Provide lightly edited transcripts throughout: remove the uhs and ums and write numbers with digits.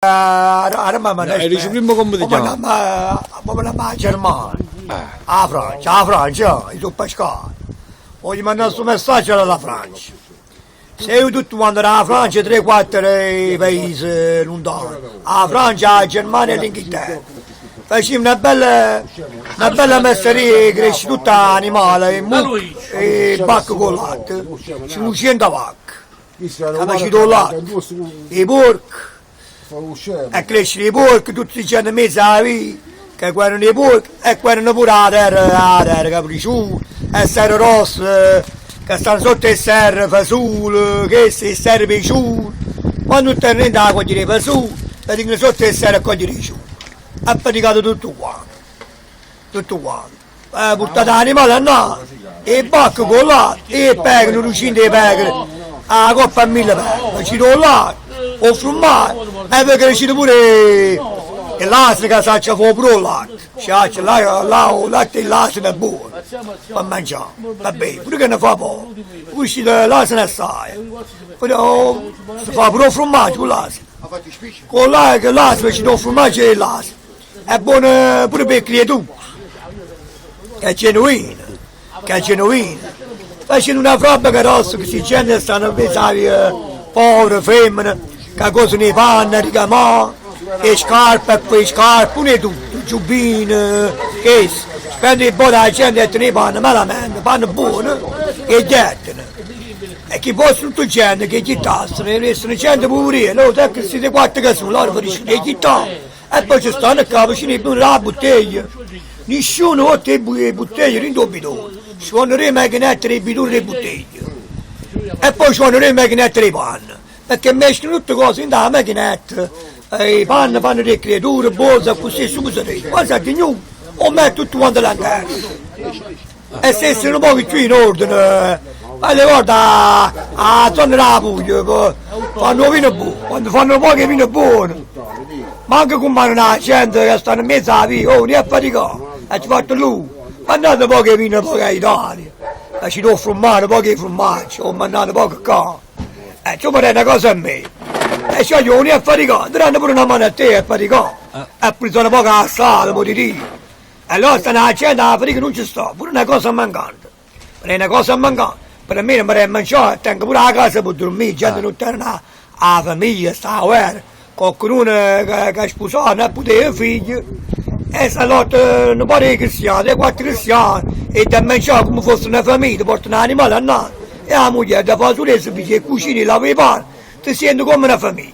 Eri prima competizione. Ma la Germania, la Francia, i Pascal. Oggi mi hanno mandato un messaggio alla Francia. Se io tutto quando era la Francia, 3-4 paesi lontani. La Francia, la Germania e l'Inghilterra. Facciamo una bella messeria, cresce tutta animale, e bacche con latte. Ci 200 vacche. Capacità il latte, i porchi. E crescere i porchi, tutti i giorni mesi alla vita, che guardano i porchi e guardano pure la terra capricciù, e serre rosse, che stanno sotto il serre fasule, che si serre picciù, quando tu torni in da cogliere fasule, e vengono sotto il serre a cogliere i ciù. Ha praticato tutto quanto, portato l'animale a naso, e bacche con latte, e pegano, lucine di pecore, a coppa a 1000 pecore, ci do latte. O formaggio, e poi crescere pure il latte che sa fuori pure il latte, il latte e il latte è buono, per mangiare, va bene, pure che ne fa poco, usci il latte assai, si fa pure il formaggio con il latte, con il latte ci do il formaggio e il latte, è buono pure per le creature, che è genuino, facendo una fabbrica rossa che si gente stanno pensando povere femmine, che cosa ne fanno, ricamare, e scarpe, e poi scarpe, pure tutto, giubbine, che spendi un po' da gente e ne fanno malamente, fanno buone e gettano. E chi fosse tutta gente che gittassero, e restano gente pure, loro che siete 4 che sono, loro finiscono di gittare, e poi ci stanno a capo, ci ne prendono la bottiglia. Nessuno ha le bottiglie in due bidoni, ci fanno le macchinette e i bidoni le bottiglie. E poi ci fanno le macchinette e i panni. Perché mescolano tutte cose in da macchinetta, i panni fanno le creature, bolsa, così su così. Guarda che ognuno, o mette tutto quanto l'angolo. E se sono un po' più in ordine, alle volte a zona della Puglia, fanno vino buono, quando fanno pochi vino buono, ma anche con la gente che stanno in mezzo alla via, oh, ne è faticato, e ci fatto lui, mandate pochi vino, pochi Italia, e ci do formare pochi formaggi, o mandate pochi qua. Ci vorrei una cosa a me, e cioè io non è faticato, daranno pure una mano a te, è faticato, e preso una poca assata, può dire. E allora sta una gente alla fatica non ci sta, pure una cosa mancante, per me non mi vorrei mangiare, tengo pure la casa per dormire, gente non torna alla famiglia, sta a guerra, qualcuno che è sposato, non ha potuto figli, e se allora non pare i cristiani, 4 cristiani, e da mangiare come fosse una famiglia, portano un animale a naso. E la moglie da fa sulle e cucini la prepara, ti senti come una famiglia.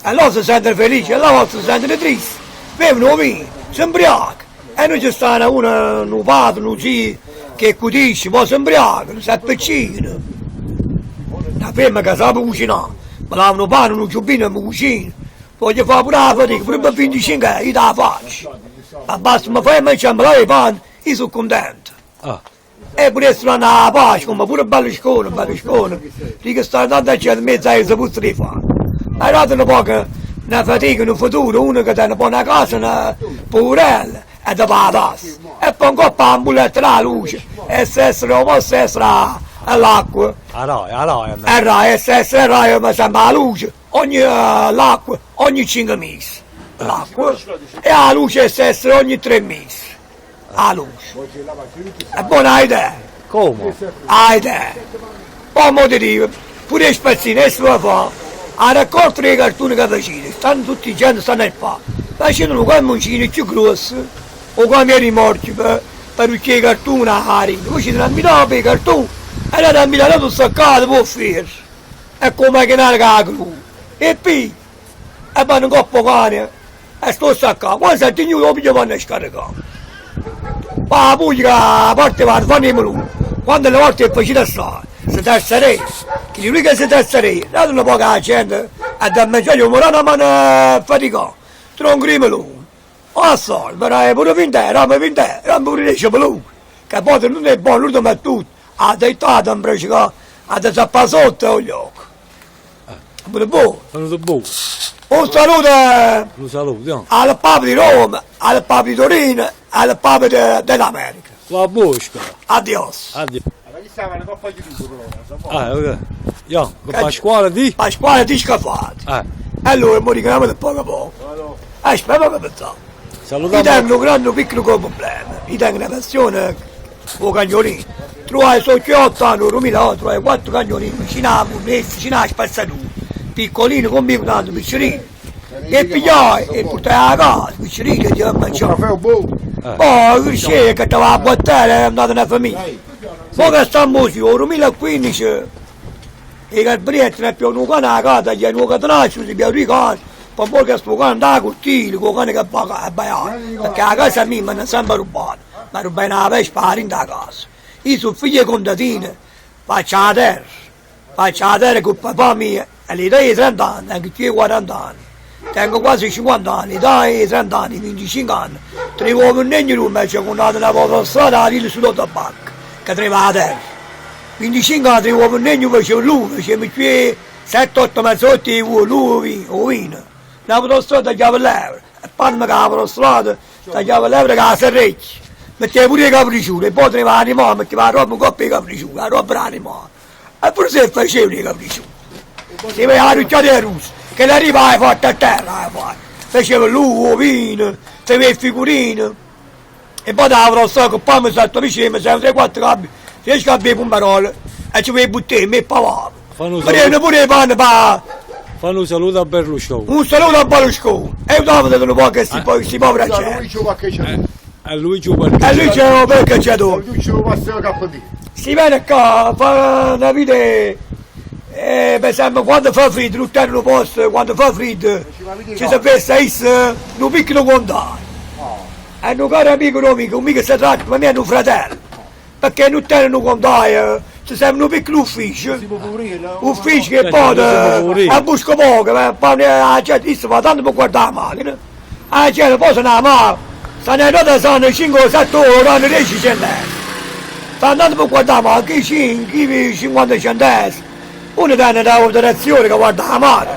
Allora si sentono felici, allora si sentono tristi, bevono vino, si ubriaca. E non ci sta uno, un padre, un zio, che cudisce, poi si ubriacano, si appiccicano. La femmina che sa cucinare, ma lavano pane, un giubbino e mi cucina. Poi gli fa pure la fatica, pure per 25 anni, io te la faccio. Ma basta, mi fai mangiare i pane, io sono contento. E pure se non ha la pace, come pure Berlusconi, che sta andando a gente mezzo a puzza di fare. Hai dato un po' una fatica in un futuro, uno che tiene una casa, una purella, e dopo la tassa. E poi un coppa la ambuletta la luce, e se essere o posso essere all'acqua. E se essere all'acqua, ma sembra la luce, l'acqua ogni 5 mesi. L'acqua, e la luce se essere ogni 3 mesi. La luce. È buona idea. Come? Idea. Poi mo ti dico, pure i spazzini, e si può fare, a raccolta dei cartoni che facete, stanno tutti i gente, stanno a fare, facendo quei moncini più grossi, o come i rimorchi per uscire i cartoni a harina, poi ci danno a Milano per i cartoni, e là da Milano tutto staccato, può fare, e con la macchinare che ha gru, e poi, e vanno un coppo cane, e sto staccato, quando si è lo piglio vanno a scaricare. Ma la puglia, a parte va, fanno i meloni, quando le volte è facile assare, si tasserei, che lui che si tasserei, date una poca gente, e da mangiare un morano a mano faticato, tronco i meloni, o assare, però pure vint'era, pure 10 meloni, che poi non è buono, lui mette tutto, ha dettato un braccio, ha zappato sotto gli occhi. Pure buono. Un saluto! Lo salutiamo. Al Papa di Roma, al Papa di Torino, al Papa dell'America. La bosca. Adios. Ok. Io, Pasquale di? Pasquale di Scafati. Allora mi richiamo da poco a poco. Aspetta che pensavo. Io Salutiamo. tengo un grande piccolo problema. Io tengo una passione con cagnolini. Trovai sotto 8 anni, 2008, trovai 4 cagnolini vicino a Munezzi, vicino a Spazzatura. Piccolini con me, tanto piccolini. E pigliai e portai a casa, piccolini che ti ho mangiato. Poi crescevo che stava a bottare, è andata una famiglia. Poi che stiamo così, nel 2015, e che il prezzo è più un cane a casa, gli hanno catenaccio, si più ricano. Poi che sto cane da cortile, con cane che abbaiava, perché a casa mia mi hanno sempre rubato, ma rubai una vespa da casa. Io sono figlio contadino, faccio la terra con papà mio, e l'età è 30 anni, anche io 40 anni. Tengo quasi 50 anni, l'età è 30 anni, 25 anni. Tre uomini in Roma, c'è contato una volta strada, a Lille sulla tabacca, che treva la terra. 25 anni, tre uomini in Roma, c'è lui, c'è 7-8 mezzotti, lui, o vino. L'autostrada tagliava l'euro, e quando mi cavo l'autostrada, tagliava l'euro che la serrecchia. Metteva pure i capriccioli, e poi treva l'animale, metteva la roba in coppia i capriccioli, la roba l'animale. E pure se facevano i capriccioli. Si vedeva la rucciata russa, che le arriva fatta a terra, faceva lui, vino, si vedeva il figurino. E poi dava lo so che poi mi salto vicino, mi serve 3-4 capi, 10 capi di pomerole, e ci vedevo buttare, mi pavavo. Prende pure i panni pa... Fanno un saluto a Berlusconi. Un saluto a Berlusconi. E io dopo non può che si poveri c'è. A Luigi E lui c'è un bel cacciatore. Lui ce lo passa la KD. Si viene qua, fa una vita... per esempio, quando fa freddo, l'ultimo posto, quando fa freddo, ci si festa un piccolo contato. E un caro amico, un mica si tratta, ma mio è un fratello. Perché non tengono contato, ci serve un piccolo ufficio. Ufficio che poi a busco poco, poi la gente fa tanto per guardare male. La gente poi se ne ama, se ne è andata, sono 5-7 ore, hanno 10 centesimi. Sta andando per guardare male, chi 50 centesimi. Uno tiene da votazione che guarda la mano,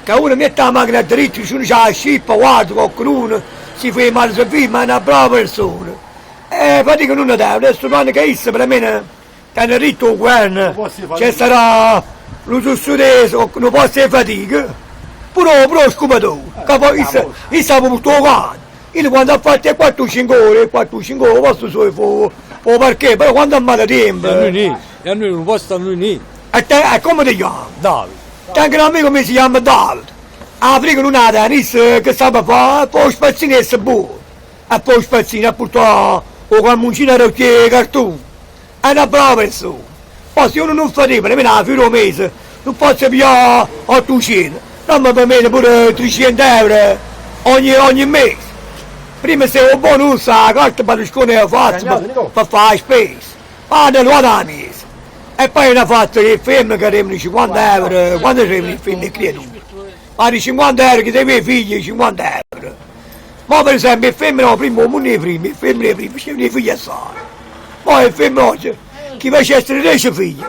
che uno mette la macchina dritta, uno c'ha la scippa, guarda qualcuno, si fa male servizio, ma è una brava persona. E fatica non deve, adesso quando che issa per me, tiene dritto il governo, ci sarà lo sussideso, non può essere fatica, pure scopato, che poi issa può tutto quanto. Io quando ha fatto 4-5 ore, posso solo fare, perché, però quando ha male tempo... E a noi non può stare noi. E te, come ti chiami? Davide. Tengo un amico che si chiama Davide. Africa non ha tenis che sa fare, poi spazzino è buono. E poi spazzino ha portato o cammoncino a rocchiere cartone. È una brava persona. Poi se uno non fa tempo, nemmeno a fine mese, non posso pigliare 800. Non mi permette pure 300 euro ogni mese. Prima se un bonus la carta Berlusconi ha fatto per fare spese. Ma non lo ha mese. E poi hanno fatto il film che arrivano 50 euro, quando arrivano il film di creatura? Ma di 50 euro che dei miei figli 50 euro. Ma per esempio il film no, prima non è prima, il film è prima, c'è i figli assai. Ma il film oggi, chi facesse 10 figli,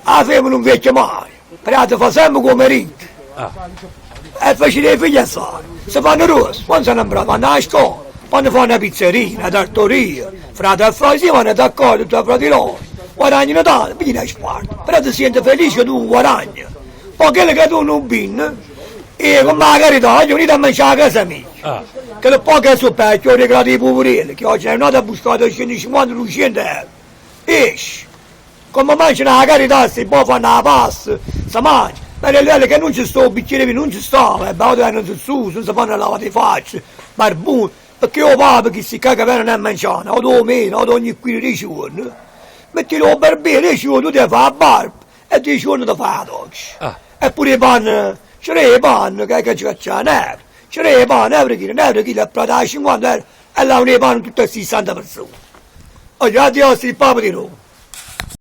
la film non vecchia mai, perché fa sempre come marito. E faceva i figli assai, si fanno rosse, quando sono bravi, vanno a scuola, quando fanno una pizzeria, una tartoria, frate e frasi vanno d'accordo, tutti frati loro. Guadagnano tanto, vieni a spart, però ti senti felice che tu guadagni. Poi quello che tu non vinni, e con la carità, io venite a mangiare a casa mia. Che le poche sono peggio, ho regalato i poverelli, che oggi è andata a buscare 150-200 euro. Esci. Come mangiano la carità, se poi fanno la pasta, si mangia. Ma le che non ci sto, bicchiere non ci sta, e poi non si su, non si fanno lavare le facce, barbone, perché io papà che si caga bene a mangiare, o meno, o ogni 15 giorni. Mettilo a barbiere, 10 giorni tu devi fare la barba, e 10 giorni ti fai la doccia. E pure i panni, c'è i panni che ci facciano nero, c'è i panni, euro chilo, a plata 50 euro, e là un panni tutte 60 persone. Oggi addio il Papa di Roma.